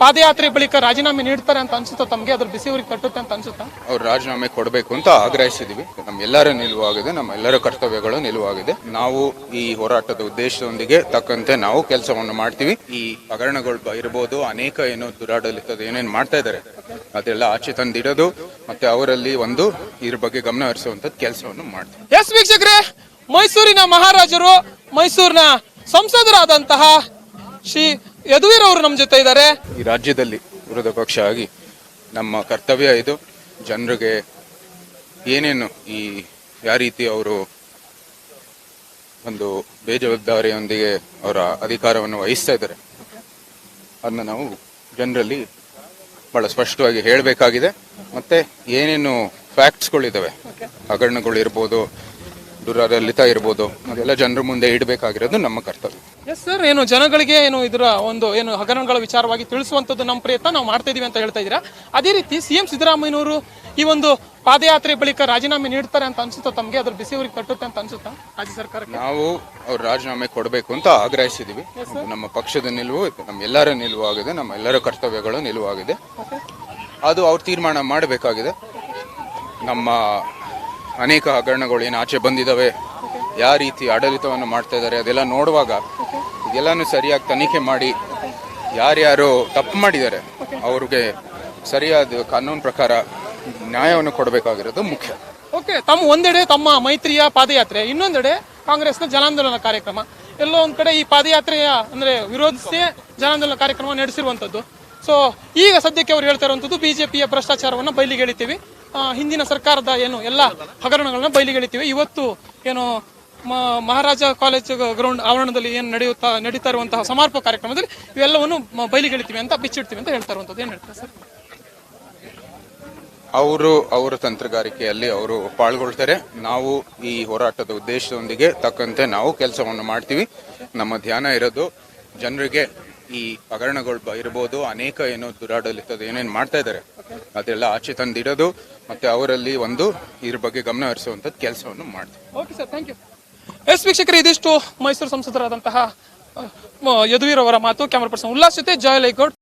ಪಾದಯಾತ್ರೆ ಬಳಿಕ ರಾಜೀನಾಮೆ ನೀಡ್ತಾರೆ ಅಂತ ಅನ್ಸುತ್ತಾ ತಮಗೆ? ಅದ್ರ ಬಿಸಿ ಊರಿಗೆ ತಟ್ಟುತ್ತೆ ಅಂತ ಅನ್ಸುತ್ತಾ? ಅವ್ರು ರಾಜೀನಾಮೆ ಕೊಡಬೇಕು ಅಂತ ಆಗ್ರಹಿಸಿದೀವಿ. ನಮ್ಮೆಲ್ಲರ ನಿಲುವಾಗಿದೆ, ನಮ್ಮೆಲ್ಲರ ಕರ್ತವ್ಯಗಳು ನಿಲುವಾಗಿದೆ. ನಾವು ಈ ಹೋರಾಟದ ಉದ್ದೇಶದೊಂದಿಗೆ ತಕ್ಕಂತೆ ನಾವು ಕೆಲಸವನ್ನು ಮಾಡ್ತೀವಿ. ಈ ಹಗರಣಗಳು ಇರಬಹುದು, ಅನೇಕ ಏನು ದುರಾಡಳಿತದ ಏನೇನು ಮಾಡ್ತಾ ಇದ್ದಾರೆ ಅದೆಲ್ಲ ಆಚೆ ತಂದಿಡೋದು ಮತ್ತೆ ಅವರಲ್ಲಿ ಒಂದು ಇದ್ರ ಬಗ್ಗೆ ಗಮನ ಹರಿಸುವಂತದ್ದು ಕೆಲಸವನ್ನು ಮಾಡ್ತೀವಿ. ಎಸ್ ವೀಕ್ಷಕರೇ, ಮೈಸೂರಿನ ಮಹಾರಾಜರು, ಮೈಸೂರಿನ ಸಂಸದರಾದಂತಹ ಶ್ರೀ ಯದುವೀರ್ ಅವರು ನಮ್ಮ ಜೊತೆ ಇದ್ದಾರೆ. ಈ ರಾಜ್ಯದಲ್ಲಿ ವಿರೋಧ ಪಕ್ಷ ಆಗಿ ನಮ್ಮ ಕರ್ತವ್ಯ ಇದು. ಜನರಿಗೆ ಏನೇನು ಯಾವ ರೀತಿ ಅವರು ಒಂದು ಬೇಜವಾಬ್ದಾರಿಯೊಂದಿಗೆ ಅವರ ಅಧಿಕಾರವನ್ನು ವಹಿಸ್ತಾ ಇದ್ದಾರೆ ಅದನ್ನ ನಾವು ಜನರಲ್ಲಿ ಬಹಳ ಸ್ಪಷ್ಟವಾಗಿ ಹೇಳಬೇಕಾಗಿದೆ. ಮತ್ತೆ ಏನೇನು ಫ್ಯಾಕ್ಟ್ಸ್ಗಳಿದ್ದಾವೆ, ಹಗರಣಗಳು ಇರ್ಬೋದು, ದುರಾಡಳಿತ ಇರ್ಬೋದು, ಅದೆಲ್ಲ ಜನರ ಮುಂದೆ ಇಡಬೇಕಾಗಿರೋದು ನಮ್ಮ ಕರ್ತವ್ಯ. ಎಸ್ ಸರ್, ಏನು ಜನಗಳಿಗೆ ಏನು ಇದರ ಒಂದು ಏನು ಹಗರಣಗಳ ವಿಚಾರವಾಗಿ ತಿಳಿಸುವಂತದ್ದು ನಮ್ಮ ಪ್ರಯತ್ನ ನಾವು ಮಾಡ್ತಾ ಇದೀವಿ ಅಂತ ಹೇಳ್ತಾ ಇದ್ದೀರಾ. ಅದೇ ರೀತಿ ಸಿಎಂ ಸಿದ್ದರಾಮಯ್ಯನವರು ಈ ಒಂದು ಪಾದಯಾತ್ರೆ ಬಳಿಕ ರಾಜೀನಾಮೆ ನೀಡ್ತಾರೆ ಅಂತ ಅನ್ಸುತ್ತಾ ತಮಗೆ? ಅದ್ರ ಬಿಸಿ ಊರಿಗೆ ತಟ್ಟುತ್ತೆ ಅಂತ ಅನ್ಸುತ್ತಾ ರಾಜ್ಯ ಸರ್ಕಾರಕ್ಕೆ? ನಾವು ಅವ್ರು ರಾಜೀನಾಮೆ ಕೊಡಬೇಕು ಅಂತ ಆಗ್ರಹಿಸಿದೀವಿ. ನಮ್ಮ ಪಕ್ಷದ ನಿಲುವು, ನಮ್ಮೆಲ್ಲರ ನಿಲುವಾಗಿದೆ, ನಮ್ಮೆಲ್ಲರ ಕರ್ತವ್ಯಗಳು ನಿಲುವಾಗಿದೆ. ಅದು ಅವ್ರು ತೀರ್ಮಾನ ಮಾಡಬೇಕಾಗಿದೆ. ನಮ್ಮ ಅನೇಕ ಹಗರಣಗಳು ಏನು ಆಚೆ ಬಂದಿದ್ದಾವೆ, ಯಾವ ರೀತಿ ಆಡಳಿತವನ್ನು ಮಾಡ್ತಾ ಇದ್ದಾರೆ ಅದೆಲ್ಲ ನೋಡುವಾಗ ಇದೆಲ್ಲಾನು ಸರಿಯಾಗಿ ತನಿಖೆ ಮಾಡಿ ಯಾರ್ಯಾರು ತಪ್ಪು ಮಾಡಿದ್ದಾರೆ ಅವ್ರಿಗೆ ಸರಿಯಾದ ಕಾನೂನು ಪ್ರಕಾರ ನ್ಯಾಯವನ್ನು ಕೊಡಬೇಕಾಗಿರೋದು ಮುಖ್ಯ. ಓಕೆ, ಒಂದೆಡೆ ತಮ್ಮ ಮೈತ್ರಿಯ ಪಾದಯಾತ್ರೆ, ಇನ್ನೊಂದೆಡೆ ಕಾಂಗ್ರೆಸ್ನ ಜನಾಂದೋಲನ ಕಾರ್ಯಕ್ರಮ. ಎಲ್ಲೋ ಒಂದ್ ಕಡೆ ಈ ಪಾದಯಾತ್ರೆಯ ಅಂದ್ರೆ ವಿರೋಧಿಸಿ ಜನಾಂದೋಲನ ಕಾರ್ಯಕ್ರಮ ನಡೆಸಿರುವಂತದ್ದು. ಸೊ ಈಗ ಸದ್ಯಕ್ಕೆ ಅವ್ರು ಹೇಳ್ತಾ ಇರುವಂತದ್ದು ಬಿಜೆಪಿಯ ಭ್ರಷ್ಟಾಚಾರವನ್ನ ಬಯಲಿಗೆ ಎಳಿತೀವಿ, ಹಿಂದಿನ ಸರ್ಕಾರದ ಏನು ಎಲ್ಲ ಹಗರಣಗಳನ್ನ ಬಯಲಿಗೆ ಎಳಿತೀವಿ. ಇವತ್ತು ಏನು ಮಹಾರಾಜ ಕಾಲೇಜ್ ಗ್ರೌಂಡ್ ಆವರಣದಲ್ಲಿ ಏನು ನಡೀತಾ ಇರುವಂತಹ ಸಮಾರೋಪ ಕಾರ್ಯಕ್ರಮದಲ್ಲಿ ಇವೆಲ್ಲವನ್ನು ಬಯಲಿಗೆ ಎಳಿತೀವಿ ಅಂತ ಬಿಚ್ಚಿಡ್ತೀವಿ ಅಂತ ಹೇಳ್ತಾ ಇರುವಂತದ್ದು. ಏನ್ ಹೇಳ್ತಾರೆ ಸರ್? ಅವರ ತಂತ್ರಗಾರಿಕೆಯಲ್ಲಿ ಅವರು ಪಾಲ್ಗೊಳ್ತಾರೆ. ನಾವು ಈ ಹೋರಾಟದ ಉದ್ದೇಶದೊಂದಿಗೆ ತಕ್ಕಂತೆ ನಾವು ಕೆಲಸವನ್ನು ಮಾಡ್ತೀವಿ. ನಮ್ಮ ಧ್ಯಾನ ಇರೋದು ಜನರಿಗೆ ಈ ಹಗರಣಗಳು ಇರಬಹುದು, ಅನೇಕ ಏನು ದುರಾಡಳಿತದ ಏನೇನು ಮಾಡ್ತಾ ಇದ್ದಾರೆ ಅದೆಲ್ಲ ಆಚೆ ತಂದಿಡೋದು ಮತ್ತೆ ಅವರಲ್ಲಿ ಒಂದು ಇದ್ರ ಬಗ್ಗೆ ಗಮನ ಹರಿಸುವಂತದ್ದು ಕೆಲಸವನ್ನು ಮಾಡ್ತೀವಿ. Okay sir, thank you. Yes ವೀಕ್ಷಕರೇ, ಇದಿಷ್ಟು ಮೈಸೂರು ಸಂಸದರಾದಂತಹ ಯದುವೀರ್ ಅವರ ಮಾತು. ಕ್ಯಾಮರಾ ಪರ್ಸನ್ ಉಲ್ಲಾಸ್ ಜೊತೆ ಜಯಲೈಗೌಡ್.